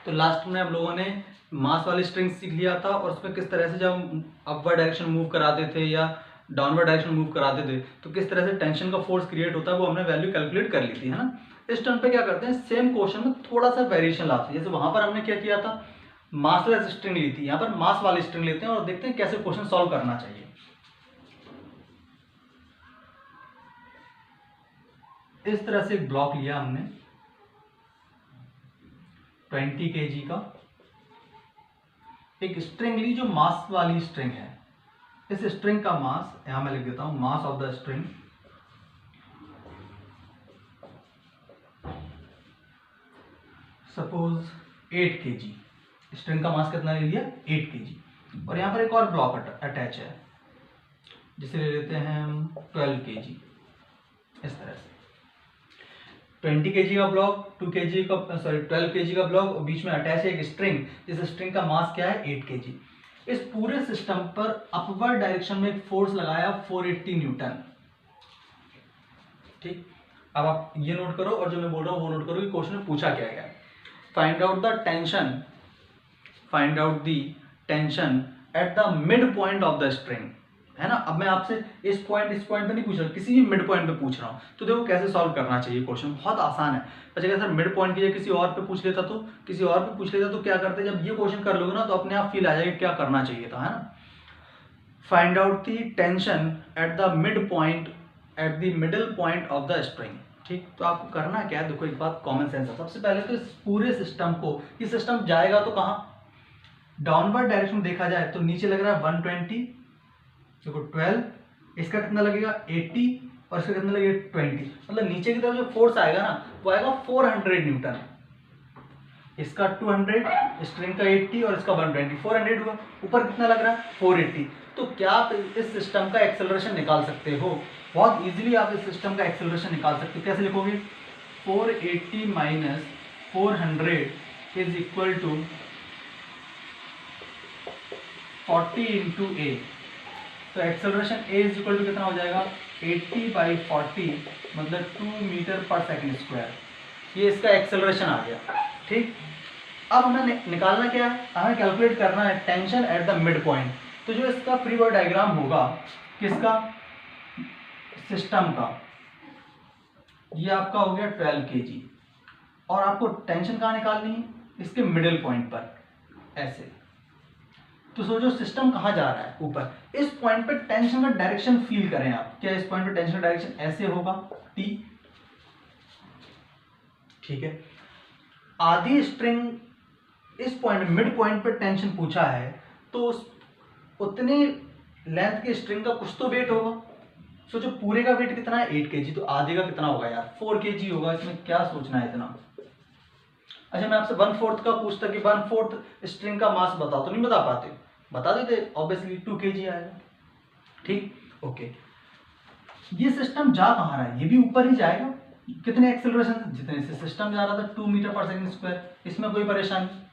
तो लास्ट में हम लोगों ने मास वाली स्ट्रिंग सीख लिया था और उसमें किस तरह से जब हम अपवर्ड डायरेक्शन मूव कराते थे या डाउनवर्ड डायरेक्शन मूव कराते थे तो किस तरह से टेंशन का फोर्स क्रिएट होता है वो हमने वैल्यू कैलकुलेट कर ली थी, है ना। इस टर्म पे क्या करते हैं, सेम क्वेश्चन में थोड़ा सा वेरिएशन लाते हैं। जैसे वहां पर हमने क्या किया था, मासलेस स्ट्रिंग ली थी, यहाँ पर मास वाली स्ट्रिंग लेते हैं और देखते हैं कैसे क्वेश्चन सॉल्व करना चाहिए। इस तरह से एक ब्लॉक लिया हमने 20 kg का, एक स्ट्रिंग ली जो मास वाली स्ट्रिंग है। इस स्ट्रिंग का मास यहां मैं लिख देता हूं, mass of the string suppose 8 kg। String का मास कितना ले लिया, 8 kg। और यहां पर एक और ब्लॉक अटैच है जिसे ले लेते हैं हम 12 kg। इस तरह से 20 kg का ब्लॉक, 12 kg का ब्लॉक और बीच में अटैच है एक स्ट्रिंग, जिस स्ट्रिंग का मास क्या है, 8 kg। इस पूरे सिस्टम पर अपवर्ड डायरेक्शन में एक फोर्स लगाया 480 न्यूटन। ठीक, अब आप ये नोट करो और जो मैं बोल रहा हूं वो नोट करो कि क्वेश्चन में पूछा क्या गया। Find out the tension at the mid point of the string, है ना। अब मैं आपसे इस पॉइंट पे नहीं पूछ रहा, किसी भी मिड पॉइंट पे पूछ रहा हूं। तो देखो कैसे सॉल्व करना चाहिए क्वेश्चन, बहुत आसान है। अच्छा अगर सर मिड पॉइंट की जगह किसी और पे पूछ लेता तो क्या करते, जब ये क्वेश्चन कर लोगे ना तो अपने आप फील आ जाएगा क्या करना चाहिए था, है ना। Find out the tension at the mid point, at the middle point of the string. ठीक, तो आपको करना क्या है, देखो एक बात कॉमन सेंस है। सबसे पहले तो इस पूरे सिस्टम को, ये सिस्टम जाएगा तो कहाँ, डाउनवर्ड डायरेक्शन देखा जाए तो नीचे लग रहा है 120, देखो 12, इसका कितना लगेगा 80 और इसका कितना लगेगा 20। मतलब नीचे की तरफ जो फोर्स आएगा ना वो आएगा 400 न्यूटन। इसका 200, स्ट्रिंग का 80 और इसका 120, 400 हुआ। ऊपर कितना लग रहा है 480। तो क्या आप इस सिस्टम का एक्सेलरेशन निकाल सकते हो, बहुत इजीली आप इस सिस्टम का एक्सेलरेशन निकाल सकते हो। कैसे लिखोगे, 480 minus 400 is equal to 40 into a. तो acceleration a is equal to कितना हो जाएगा, 80/40 मतलब 2 मीटर पर सेकेंड स्क्वायर। ये इसका एक्सेलरेशन आ गया। ठीक, अब हमें निकालना क्या है, हमें कैलकुलेट करना है tension at the mid point. तो जो इसका फ्री बॉडी डायग्राम होगा किसका, सिस्टम का, ये आपका हो गया 12 kg और आपको टेंशन कहाँ निकालनी है, इसके मिडिल पॉइंट पर, ऐसे। तो सोचो सिस्टम कहाँ जा रहा है, ऊपर। इस पॉइंट पे टेंशन का डायरेक्शन फील करें आप, क्या इस पॉइंट पे टेंशन का डायरेक्शन ऐसे होगा, टी। ठीक है, आधी स्ट्रिंग इस पॉइंट मिड पॉइंट पे टेंशन पूछा है तो उतने लेंथ के स्ट्रिंग का कुछ तो वेट होगा। सोचो पूरे का वेट कितना है 8 kg, तो आधे का कितना होगा यार 4 kg होगा। इसमें क्या सोचना है इतना। अच्छा मैं आपसे 1/4 का पूछता कि 1/4 स्ट्रिंग का मास बताओ, तो नहीं बता पाते, बता देते ऑब्वियसली 2 kg आएगा। ठीक, ओके। ये सिस्टम जा कहाँ रहा है, ये भी ऊपर ही जाएगा। कितने एक्सेलरेशन, जितने से सिस्टम जा रहा था 2 मीटर पर सेकंड स्क्वायर, इसमें कोई परेशानी।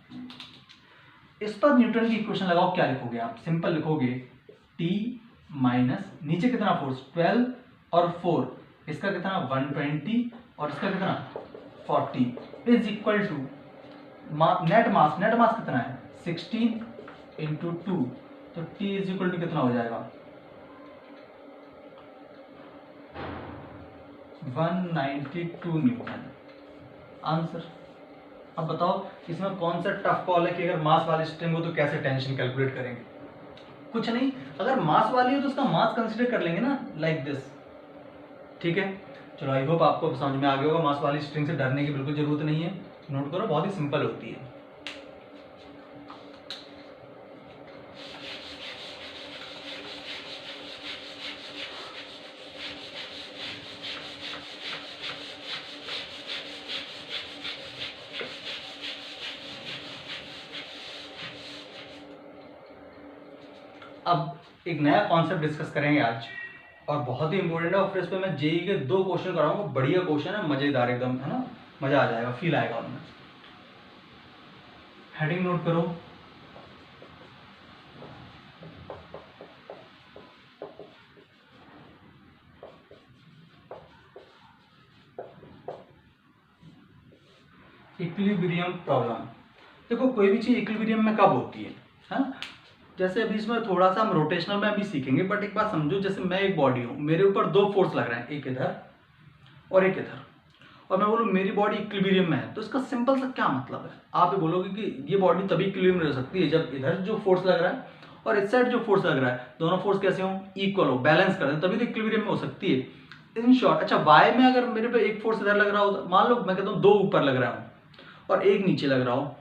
इस पर न्यूटन की इक्वेशन लगाओ, क्या लिखोगे आप, सिंपल लिखोगे T माइनस नीचे कितना फोर्स 12 और 4, इसका कितना 120 और इसका कितना 40 इज इक्वल टू नेट मास कितना है 16 इंटू 2, तो T इज इक्वल टू कितना हो जाएगा 192 न्यूटन। आंसर। अब बताओ इसमें कौन सा टफ कॉल है कि अगर मास वाली स्ट्रिंग हो तो कैसे टेंशन कैलकुलेट करेंगे। कुछ नहीं, अगर मास वाली हो तो उसका मास कंसीडर कर लेंगे ना, लाइक दिस। ठीक है, चलो आई होप आपको समझ में आ गया होगा। मास वाली स्ट्रिंग से डरने की बिल्कुल जरूरत नहीं है, नोट करो बहुत ही सिंपल होती है। अब एक नया कॉन्सेप्ट डिस्कस करेंगे आज और बहुत ही इंपॉर्टेंट है, और फिर इस पर मैं जेई के 2 क्वेश्चन कराऊंगा। बढ़िया क्वेश्चन है, मजेदार एकदम, है ना, मजा आ जाएगा, फील आएगा उनमें। हेडिंग नोट करो, इक्विलिब्रियम प्रॉब्लम। देखो कोई भी चीज इक्विलिब्रियम में कब होती है ना। जैसे अभी इसमें थोड़ा सा हम रोटेशनल में अभी सीखेंगे, बट एक बात समझो, जैसे मैं एक बॉडी हूँ, मेरे ऊपर दो फोर्स लग रहे हैं, एक इधर और एक इधर, और मैं बोलूँ मेरी बॉडी इक्विलिब्रियम में है, तो इसका सिंपल सा क्या मतलब है। आप ये बोलोगे कि ये बॉडी तभी इक्विलिब्रियम में रह सकती है जब इधर जो फोर्स लग रहा है और इस साइड जो फोर्स लग रहा है, दोनों फोर्स कैसे हो, इक्वल हो, बैलेंस कर दें, तभी तो इक्विलिब्रियम में हो सकती है। इन शॉर्ट, अच्छा वाई में अगर मेरे पे एक फोर्स इधर लग रहा हो, मान लो मैं कहता हूँ दो ऊपर लग रहा हूँ और एक नीचे लग रहा हूँ,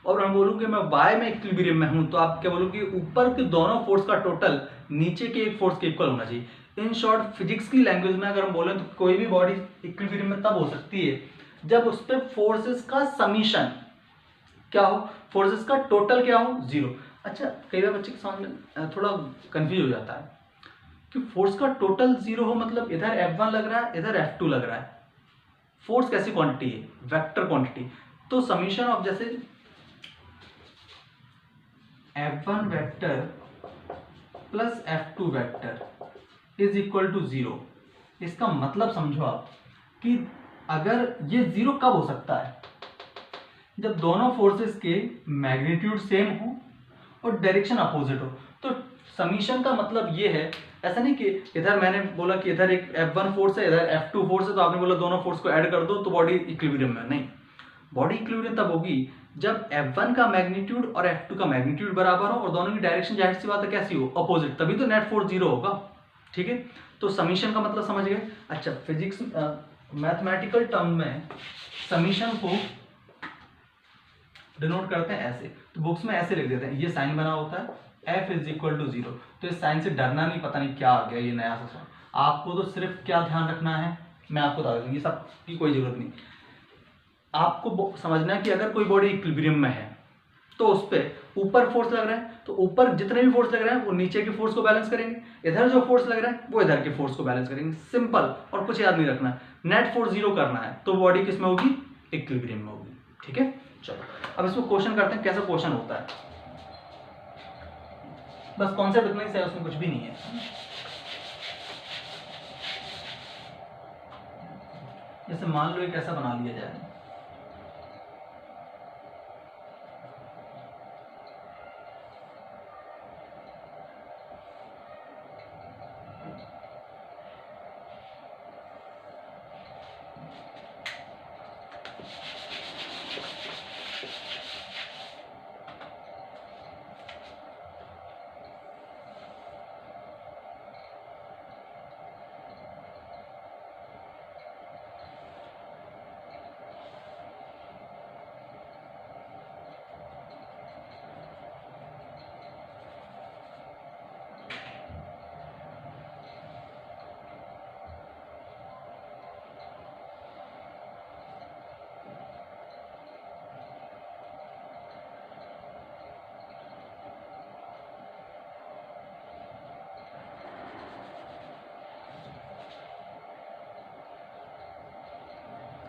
और मैं बोलूँ कि मैं वाई में इक्विलिब्रियम में हूँ, तो आप क्या बोलोगे, ऊपर के दोनों फोर्स का टोटल नीचे के एक फोर्स के इक्वल होना चाहिए। इन शॉर्ट फिजिक्स की लैंग्वेज में अगर हम बोलें तो कोई भी बॉडी इक्विलिब्रियम में तब हो सकती है जब उस पर फोर्सेस का समीशन क्या हो, फोर्सेस का टोटल क्या हो, जीरो। अच्छा कई बार बच्चे के समझ में थोड़ा कंफ्यूज हो जाता है कि फोर्स का टोटल जीरो हो, मतलब इधर F1 लग रहा है, इधर F2 लग रहा है। फोर्स कैसी क्वांटिटी है, वेक्टर क्वांटिटी, तो समीशन ऑफ जैसे F1 vector plus F2 vector is equal to zero. इसका मतलब समझो आप कि अगर ये जीरो कब हो सकता है, जब दोनों फोर्सेस के मैग्नीट्यूड सेम हो और डायरेक्शन अपोजिट हो। तो समीशन का मतलब ये है, ऐसा नहीं कि इधर मैंने बोला कि इधर एक F1 फोर्स है, इधर F2 फोर्स है, तो आपने बोला दोनों फोर्स को ऐड कर दो तो बॉडी इक्विलिब्रियम में। नहीं, बॉडी इक्विलिब्रियम तब होगी जब F1 का मैग्नीट्यूड और F2 का मैग्नीट्यूड बराबर हो और दोनों की डायरेक्शन जाहिर सी बात है कैसी हो, अपोजिट, तभी तो नेट फोर्स जीरो होगा। ठीक है, तो समीशन का मतलब समझ गए। अच्छा फिजिक्स मैथमेटिकल टर्म में समीशन को डिनोट करते हैं ऐसे, तो बुक्स में ऐसे लिख देते हैं, ये साइन बना होता है F is equal to zero. तो इस साइन से डरना नहीं, पता नहीं क्या आ गया ये नया सा साइन। आपको तो सिर्फ क्या ध्यान रखना है, मैं आपको बता दूँ, ये सब की कोई जरूरत नहीं। आपको समझना है कि अगर कोई बॉडी इक्विलिब्रियम में है तो उस पर ऊपर फोर्स लग रहा है, तो ऊपर जितने भी फोर्स लग रहे हैं वो नीचे के फोर्स को बैलेंस करेंगे, इधर जो फोर्स लग रहा है वो इधर के फोर्स को बैलेंस करेंगे। सिंपल, और कुछ याद नहीं रखना, नेट फोर्स जीरो करना है तो बॉडी किस में होगी, इक्विलिब्रियम में होगी। ठीक है, चलो अब इसको क्वेश्चन करते हैं, कैसा क्वेश्चन होता है। बस कॉन्सेप्ट इतना ही है, उसमें कुछ भी नहीं है। जैसे मान लो एक ऐसा बना लिया जाए,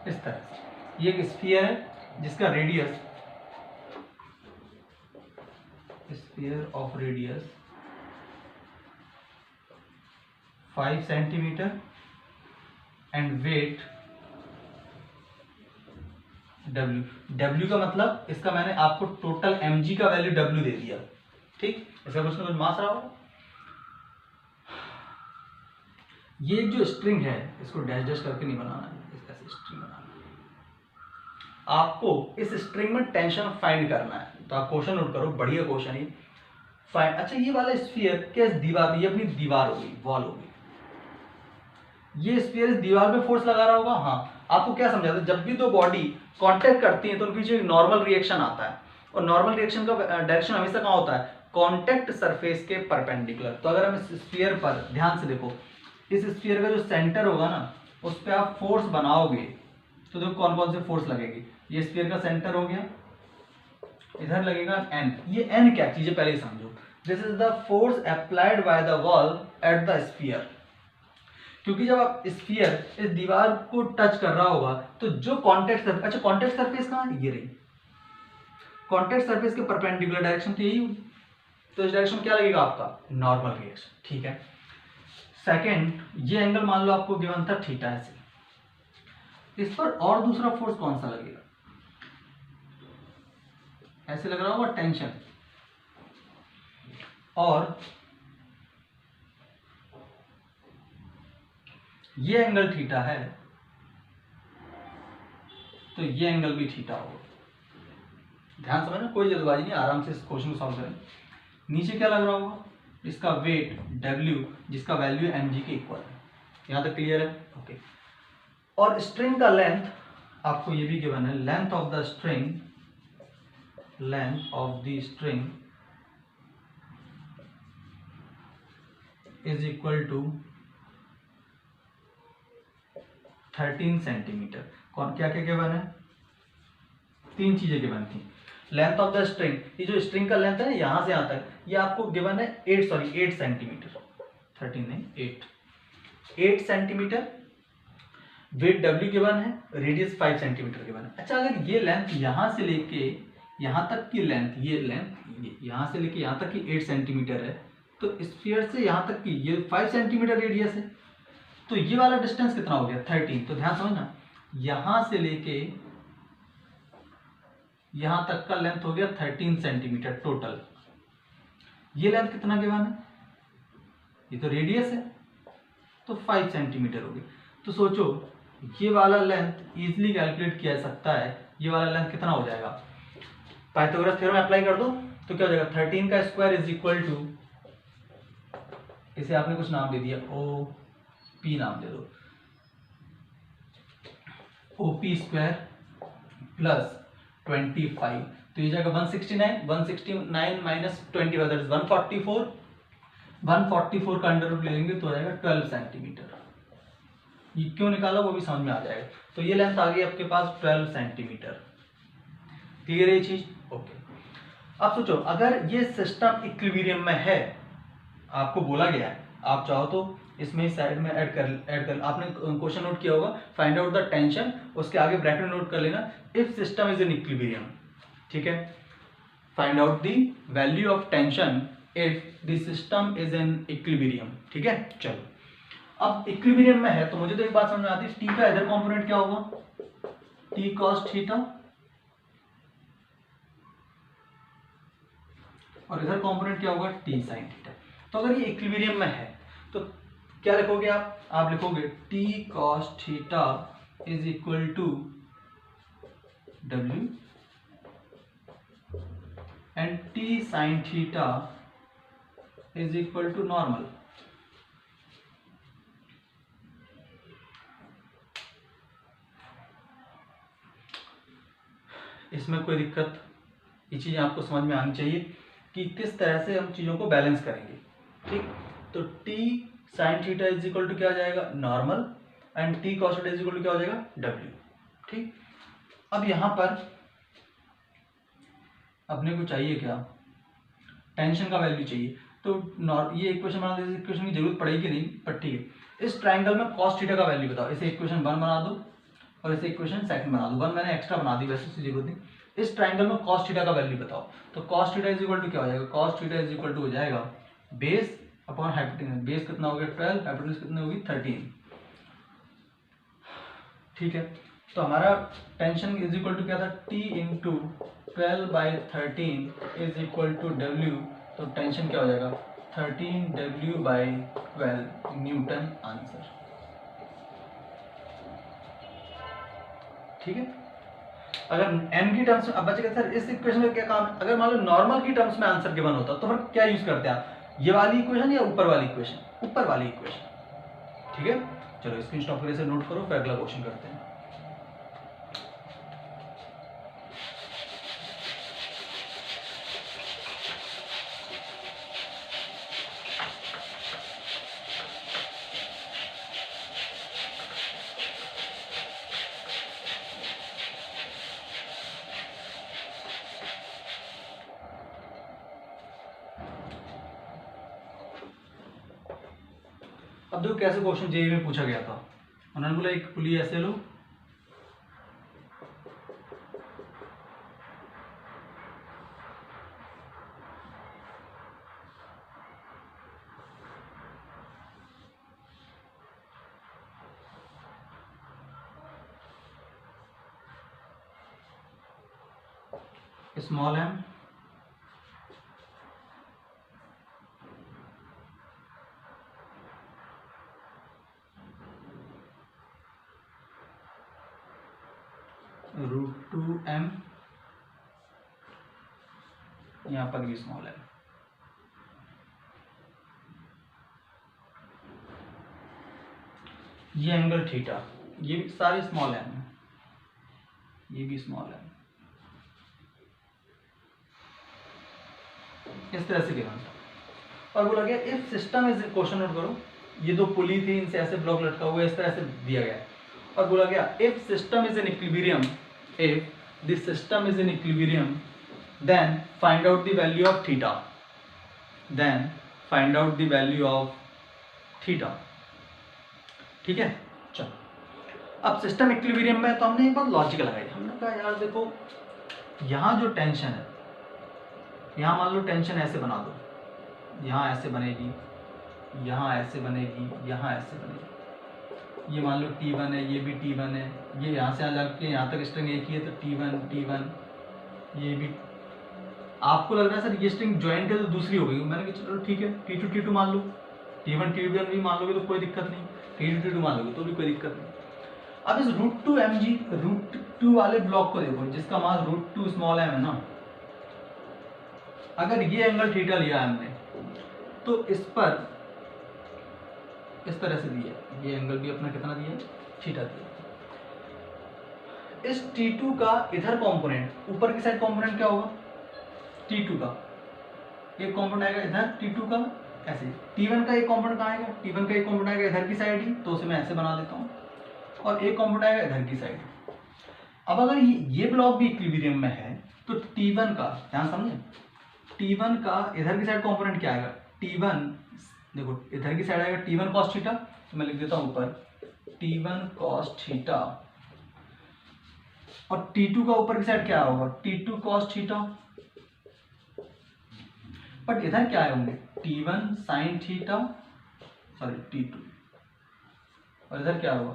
इस तरह से ये एक स्फीयर है जिसका radius, sphere of radius 5 centimetre and weight W। W का मतलब, इसका मैंने आपको टोटल mg का वैल्यू W दे दिया। ठीक, इसका कुछ ना कुछ मास रहा होगा। ये जो स्ट्रिंग है इसको डैश डैश करके नहीं बनाना है, ऐसे स्ट्रिंग बनाना है। आपको इस स्ट्रिंग में टेंशन फाइंड करना है, तो आप क्वेश्चन नोट करो, बढ़िया क्वेश्चन है फाइंड। अच्छा ये वाला स्फीयर क्या, इस दीवार, ये अपनी दीवार होगी, वॉल होगी, ये स्फीयर इस दीवार पे फोर्स लगा रहा होगा। हाँ, आपको क्या समझाते हैं, जब भी दो बॉडी कांटेक्ट करती हैं तो उनके बीच नॉर्मल रिएक्शन आता है, और नॉर्मल रिएक्शन का डायरेक्शन हमेशा कहाँ होता है, कांटेक्ट सरफेस के परपेंडिकुलर। तो अगर हम इस स्फीयर पर ध्यान से देखो, इस स्फीयर का जो सेंटर होगा ना, उस पर आप फोर्स बनाओगे तो देखो कौन कौन से फोर्स लगेगी। ये स्फीयर का सेंटर हो गया, इधर लगेगा N। ये N क्या चीज है पहले ही समझो, this is the force applied by the wall at the sphere. क्योंकि जब आप स्फीयर इस दीवार को टच कर रहा होगा तो जो कांटेक्ट सरफेस, अच्छा कांटेक्ट सरफेस कहाँ है, ये रही, कांटेक्ट सरफेस के परपेंडिकुलर डायरेक्शन तो यही होगी, तो इस डायरेक्शन क्या लगेगा आपका, नॉर्मल रिएक्शन। ठीक है, सेकेंड, ये एंगल मान लो आपको गिवन था थीटा ऐसे, इस पर और दूसरा फोर्स कौन सा लगेगा, ऐसे लग रहा होगा टेंशन, और ये एंगल थीटा है तो ये एंगल भी थीटा होगा। ध्यान समझना, कोई जल्दबाजी नहीं, आराम से इस क्वेश्चन को सॉल्व करें। नीचे क्या लग रहा होगा, इसका वेट W, जिसका वैल्यू mg के इक्वल है। यहां तक क्लियर है? ओके। और स्ट्रिंग का लेंथ आपको ये भी गिवन है, length of the string is equal to 13 centimetre. कौन क्या क्या गिवन है? तीन चीजें गिवन थी। लेंथ ऑफ द स्ट्रिंग, ये जो स्ट्रिंग का लेंथ है ना यहां से यहां तक, ये आपको गिवन है 8 सेंटीमीटर, 13 नहीं 8 सेंटीमीटर। वेट W गिवन है, रेडियस 5 सेंटीमीटर गिवन है। अच्छा, अगर ये लेंथ यहां से लेके यहां तक की लेंथ, ये लेंथ यहां से लेके यहां तक की 8 सेंटीमीटर है, तो स्फीयर से यहां तक की ये 5 सेंटीमीटर रेडियस है, तो ये वाला डिस्टेंस कितना हो गया? 13। तो ध्यान समझना, यहां से लेके यहां तक का लेंथ हो गया 13 सेंटीमीटर टोटल। ये लेंथ कितना गिवन है? ये तो रेडियस है, तो 5 सेंटीमीटर हो गई। तो सोचो, ये वाला लेंथ इजीली कैलकुलेट किया जा सकता है। ये वाला लेंथ कितना हो जाएगा? पाइथागोरस थ्योरम अप्लाई कर दो तो क्या हो जाएगा? 13 का स्क्वायर इज इक्वल टू, इसे आपने कुछ नाम दे दिया, OP नाम दे दो, OP स्क्वायर प्लस 25, तो ये जाएगा 169 माइनस 25 दैट इज 144। 144 का अंडर रूट ले लेंगे तो आ जाएगा 12 सेंटीमीटर। ये क्यों निकाला वो भी समझ में आ जाएगा। तो ये लेंथ आ गई आपके पास 12 सेंटीमीटर। क्लियर है ये चीज? ओके। अब सोचो, अगर ये सिस्टम इक्विलिब्रियम में है, आपको बोला गया है, आप चाहो तो इसमें साइड में ऐड कर आपने क्वेश्चन नोट किया होगा, फाइंड आउट द टेंशन, उसके आगे ब्रैकेट में नोट कर लेना, if system is in equilibrium. ठीक है, find out the value of tension if the system is in equilibrium. ठीक है, चलो अब इक्विलिब्रियम में है तो मुझे तो एक बात समझ में आती है, टी का इधर कंपोनेंट क्या होगा? टी कॉस थीटा, और इधर कंपोनेंट क्या होगा? T sine theta. तो अगर ये इक्विलिब्रियम में है तो क्या लिखोगे आप लिखोगे T cos theta is equal to W and T sine theta is equal to normal. इसमें कोई दिक्कत, ये चीज़ आपको समझ में आनी चाहिए कि किस तरह से हम चीज़ों को बैलेंस करेंगे। ठीक, तो T sine theta is equal to क्या आ जाएगा? Normal, and T cos theta is equal to क्या हो जाएगा? W। ठीक, अब यहां पर अपने को चाहिए क्या? टेंशन का वैल्यू चाहिए। तो ये इक्वेशन बना दो, इक्वेशन की जरूरत पड़ेगी नहीं, पर ठीक है। इस ट्राइंगल में कॉस थीटा का वैल्यू बताओ। इसे इक्वेशन 1 बना दो और इसे इक्वेशन सेकंड बना दो। 1 मैंने एक्स्ट्रा बना दी, वैसे उसकी जरूरत नहीं। इस ट्राइंगल में कॉस थीटा का वैल्यू बताओ। तो cos theta is equal to क्या हो जाएगा? Cos theta is equal to हो जाएगा बेस अपॉन हाइपोटेन्यूज। बेस कितना हो गया? 12, हाइपोटेन्यूज कितनी होगी? 13। ठीक है, तो हमारा टेंशन इज इक्वल टू क्या था? T into 12/13 is equal to W। तो टेंशन क्या हो जाएगा? 13W/12 Newton answer. ठीक है, अगर n की टर्म्स में, अब बचेगा सर इस इक्वेशन का क्या काम है? अगर मान लो नॉर्मल की टर्म्स में आंसर गिवन होता तो फिर क्या यूज करते हैं आप? ये वाली इक्वेशन या ऊपर वाली इक्वेशन? ऊपर वाली इक्वेशन। ठीक है, चलो स्क्रीन स्टॉप करके नोट करो, फिर अगला क्वेश्चन करते हैं। अब देखो कैसे क्वेश्चन जेईई में पूछा गया था। उन्होंने बोला एक पुली ऐसे लो, स्मॉल एम √2m, यहां पर भी स्मॉल एम। ये एंगल थीटा, ये भी सारे स्मॉल एम है, ये भी स्मॉल एम। इस तरह से गिवन था और बोला गया if system is, question note करो, ये दो पुली थी, इनसे ऐसे ब्लॉक लटका हुआ है, इस तरह से दिया गया है और बोला गया if system is in equilibrium, if the system is in equilibrium then find out the value of theta, then find out the value of theta. ठीक है, चलो अब सिस्टम इक्विलिब्रियम में तो हमने एक बात लॉजिक लगाई, हमने कहा यार देखो यहाँ जो टेंशन है, यहाँ मान लो टेंशन ऐसे बना दो, यहाँ ऐसे बनेगी, यहाँ ऐसे बनेगी, यहाँ ऐसे बनेगी, ये मान लो T1 है, ये भी T1 है, ये यहाँ से लग के यहाँ तक स्ट्रिंग एक ही है तो T1, ये भी। आपको लग रहा है सर ये स्ट्रिंग ज्वाइंट है तो दूसरी हो गई, मैंने कहा चलो ठीक है T2 T2 मान लो, T1 T1 भी मान लोगे तो कोई दिक्कत नहीं, T2 T2 मान लोगे तो भी कोई दिक्कत नहीं। अब इस √2mg, √2 वाले ब्लॉक को देखो जिसका मास √2 स्मॉल m है ना, अगर ये एंगल थीटा लिया हमने तो इस पर इस तरह से दिया, ये एंगल भी अपना कितना दिया, थीटा दिया। इस T2 का इधर कंपोनेंट, ऊपर की साइड कंपोनेंट क्या होगा, T2 का एक कंपोनेंट आएगा इधर, T2 का ऐसे, T1 का एक कंपोनेंट कहाँ आएगा, T1 का एक कंपोनेंट आएगा इधर की साइड ही, तो उसे मैं ऐसे बना देता हूँ, और एक कंपोनेंट आएगा इधर की साइड। अब अगर ये ब्लॉक भी इक्विलिब्रियम में है तो T1 का, ध्यान समझे, T1 का इधर की साइड कंपोनेंट क्या आएगा, T1 देखो इधर की साइड आएगा T1 cos थीटा, तो मैं लिख देता हूँ ऊपर T1 cos थीटा, और T2 का ऊपर की साइड क्या होगा, T2 cos थीटा, बट इधर क्या आए होंगे T1 sin theta, sorry T2, और इधर क्या होगा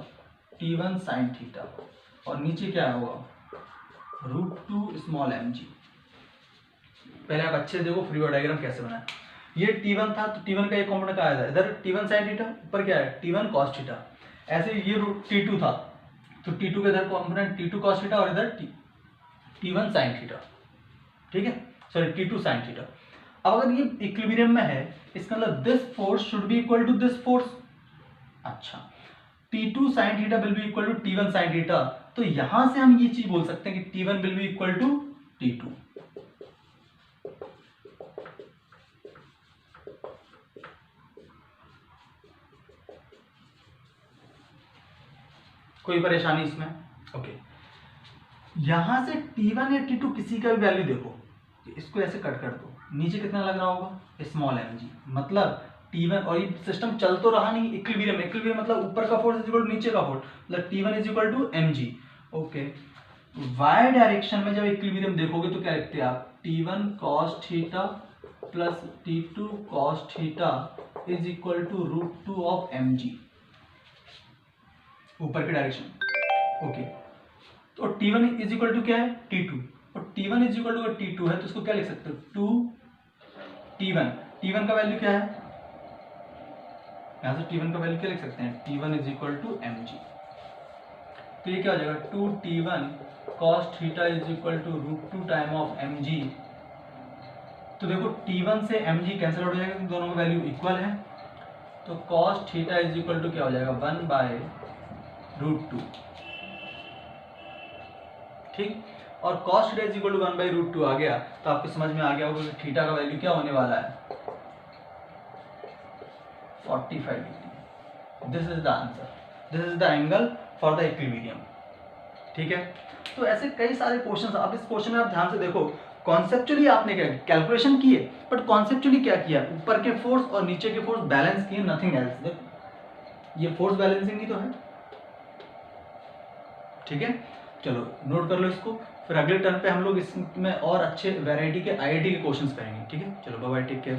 T1 sin थीटा, और नीचे क्या होगा √2 स्मॉल mg। पहले आप अच्छे से देखो फ्री बॉडी डायग्राम कैसे बनाए, ये T1 था तो T1 का एक कंपोनेंट का आया था इधर T1 sin थीटा, ऊपर क्या है T1 cos थीटा, ऐसे ये T2 था तो T2 के इधर कंपोनेंट T2 cos थीटा और इधर T1 sin थीटा, ठीक है, सॉरी T2 sin थीटा। अब अगर ये इक्विलिब्रियम में है इसका मतलब this force should be equal to this force, अच्छा T2 sin theta will be equal to T1 sin theta, तो यहां से हम ये चीज बोल सकते हैं कि T1 will be equal to T2। कोई परेशानी इसमें, ओके। यहां से T1 या T2 किसी का भी वैल्यू देखो, इसको ऐसे कट कर दो, नीचे कितना लग रहा होगा स्मॉल mg, मतलब T1, और ये सिस्टम चल तो रहा नहीं इक्विलिब्रियम, इक्विलिब्रियम मतलब ऊपर का फोर्स इज इक्वल टू नीचे का फोर्स, मतलब T1 is equal to mg, okay. y direction में जब इक्विलिब्रियम देखोगे तो क्या लिखते हैं आप, T1 cos theta plus T2 cos theta is equal to √2 of mg, ऊपर की डायरेक्शन, ओके। तो T1 इज इक्वल टू क्या है T2, और T1 is equal to T2 है तो इसको क्या लिख सकते हो 2T1, T1 का वैल्यू क्या है, यहां से T1 का वैल्यू क्या लिख सकते हैं, T1 is equal to mg, तो ये क्या हो जाएगा 2T1 cos theta is equal to √2 time of mg। तो देखो T1 से mg कैंसिल हो जाएगा, दोनों का वैल्यू इक्वल है, तो cos theta is equal to क्या हो जाएगा 1/√2, ठीक, और cos theta is equal to 1/√2 आ गया तो आपको समझ में आ गया होगा कि थीटा का वैल्यू क्या होने वाला है 45 degree. This is the answer, this is the angle for the equilibrium, ठीक है। तो ऐसे कई सारे क्वेश्चंस, अब इस क्वेश्चन में आप ध्यान से देखो, कॉन्सेप्चुअली आपने क्या कैलकुलेशन की है, बट कॉन्सेप्चुअली क्या किया, ऊपर के फोर्स और नीचे के फोर्स बैलेंस किए, नथिंग एल्स। देखो ये फोर्स बैलेंसिंग ही तो है, ठीक है। चलो नोट कर लो इसको, फिर अगले टर्न पे हम लोग इसमें और अच्छे वैरायटी के आईआईटी के क्वेश्चंस करेंगे, ठीक है। चलो बाय बाय, टेक केयर।